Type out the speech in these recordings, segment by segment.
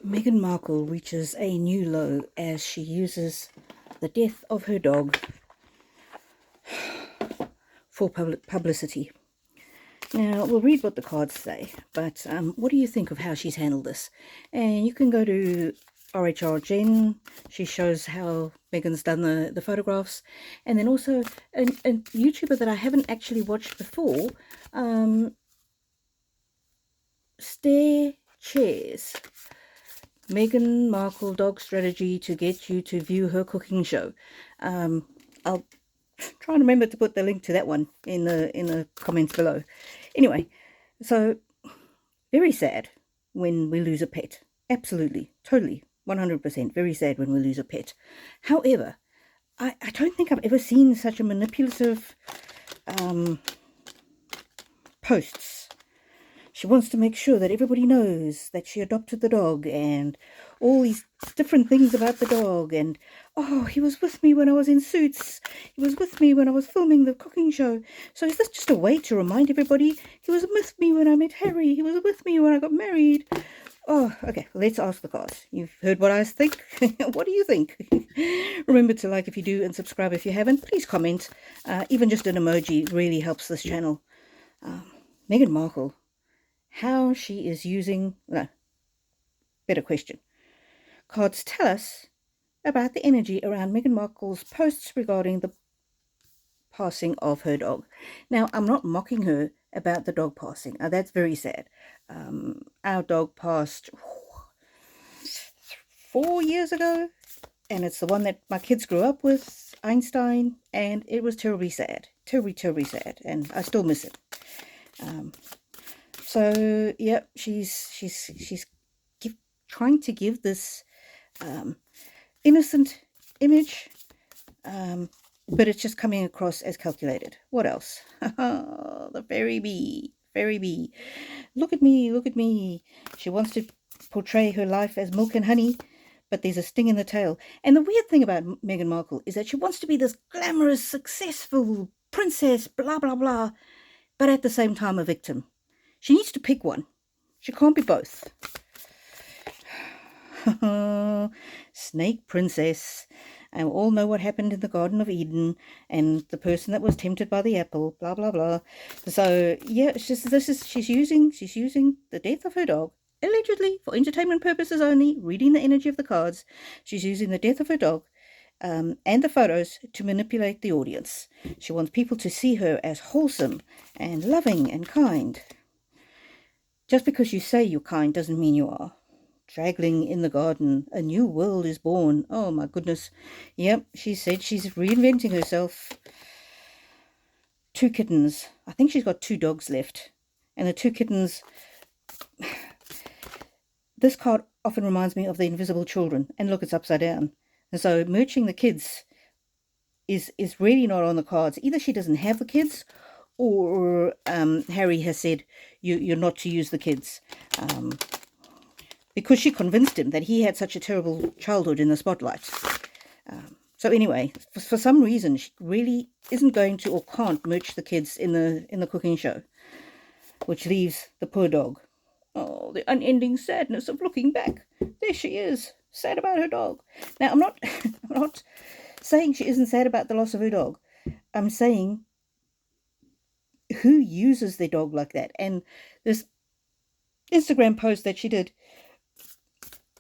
Meghan Markle reaches a new low as she uses the death of her dog for publicity. Now, we'll read what the cards say, but what do you think of how she's handled this? And you can go to RHR She shows how Meghan's done the photographs. And then also a YouTuber that I haven't actually watched before, Stair Chairs. Meghan Markle dog strategy to get you to view her cooking show. I'll try and remember to put the link to that one in the comments below. Anyway, so very sad when we lose a pet. Absolutely, totally, 100% very sad when we lose a pet. However, I don't think I've ever seen such a manipulative posts. She wants to make sure that everybody knows that she adopted the dog and all these different things about the dog. And, oh, he was with me when I was in Suits. He was with me when I was filming the cooking show. So is this just a way to remind everybody he was with me when I met Harry? He was with me when I got married. Oh, okay, let's ask the cards. You've heard what I think. What do you think? Remember to like if you do and subscribe if you haven't. Please comment. Even just an emoji really helps this channel. Meghan Markle. How she is using... No, better question. Cards tell us about the energy around Meghan Markle's posts regarding the passing of her dog. Now, I'm not mocking her about the dog passing. That's very sad. Our dog passed 4 years ago, and it's the one that my kids grew up with, Einstein, and it was terribly sad. Terribly sad, and I still miss it. So, yeah, she's trying to give this innocent image, but it's just coming across as calculated. What else? The fairy bee. Look at me. She wants to portray her life as milk and honey, but there's a sting in the tail. And the weird thing about Meghan Markle is that she wants to be this glamorous, successful princess, blah, blah, blah, but at the same time a victim. She needs to pick one. She can't be both. Snake princess. And we all know what happened in the Garden of Eden and the person that was tempted by the apple, blah, blah, blah. So, yeah, it's just, she's using the death of her dog, allegedly for entertainment purposes only, reading the energy of the cards. She's using the death of her dog and the photos to manipulate the audience. She wants people to see her as wholesome and loving and kind. Just because you say you're kind doesn't mean you are. Draggling in the garden, a new world is born. Oh my goodness. Yep, she said she's reinventing herself. 2 kittens. I think she's got 2 dogs left. And the 2 kittens... This card often reminds me of the invisible children. And look, it's upside down. And so merging the kids is really not on the cards. Either she doesn't have the kids, or Harry has said you're not to use the kids, because she convinced him that he had such a terrible childhood in the spotlight. So anyway, for some reason she really isn't going to or can't merge the kids in the cooking show, which leaves the poor dog. Oh, the unending sadness of looking back. There she is, sad about her dog. Now I'm not saying she isn't sad about the loss of her dog. I'm saying, who uses their dog like that? And this Instagram post that she did,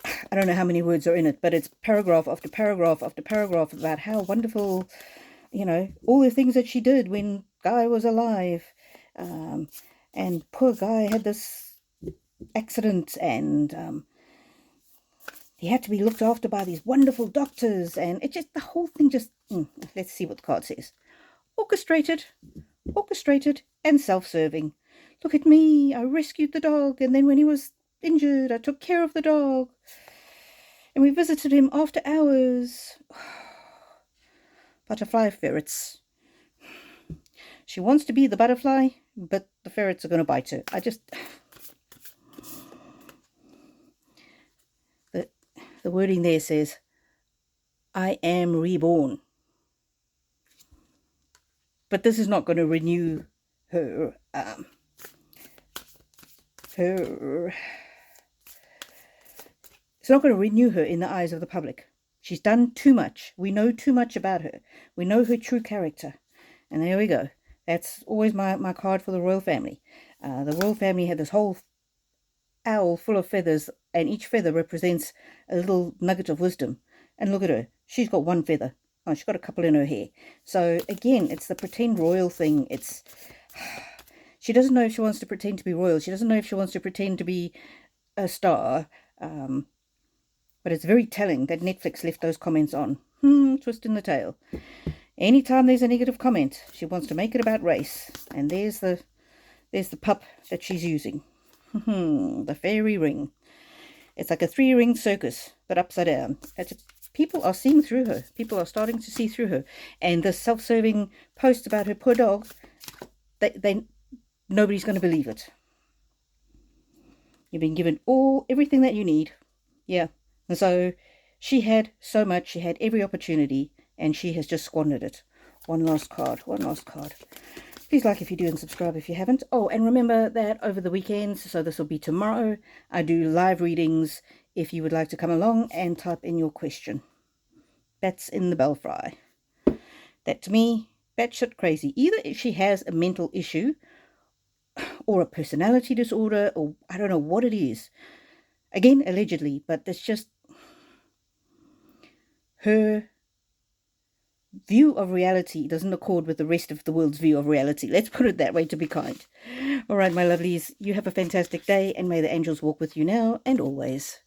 I don't know how many words are in it, but it's paragraph after paragraph after paragraph about how wonderful, all the things that she did when Guy was alive. And poor Guy had this accident, and he had to be looked after by these wonderful doctors, and it just, the whole thing just, let's see what the card says. Orchestrated and self-serving. Look at me, I rescued the dog, and then when he was injured, I took care of the dog, and we visited him after hours. Butterfly ferrets. She wants to be the butterfly, but the ferrets are going to bite her. The wording there says, I am reborn. But this is not going to renew her It's not going to renew her in the eyes of the public. She's done too much. We know too much about her. We know her true character. And there we go. That's always my card for the royal family. The royal family had this whole owl full of feathers, and each feather represents a little nugget of wisdom. And look at her. She's got one feather. Oh, she's got a couple in her hair. So, again, it's the pretend royal thing. It's... She doesn't know if she wants to pretend to be royal. She doesn't know if she wants to pretend to be a star. But it's very telling that Netflix left those comments on. Twisting the tail. Anytime there's a negative comment, she wants to make it about race. And there's the pup that she's using. The fairy ring. It's like a 3-ring circus, but upside down. People are seeing through her. People are starting to see through her. And the self-serving post about her poor dog, nobody's going to believe it. You've been given everything that you need. Yeah. And so she had so much. She had every opportunity, and she has just squandered it. One last card. Please like if you do and subscribe if you haven't. Oh, and remember that over the weekends, so this will be tomorrow, I do live readings if you would like to come along and type in your question. Bats in the belfry. That, to me, batshit crazy. Either she has a mental issue or a personality disorder, or I don't know what it is. Again, allegedly, but it's just her view of reality doesn't accord with the rest of the world's view of reality. Let's put it that way, to be kind. All right, my lovelies, you have a fantastic day, and may the angels walk with you now and always.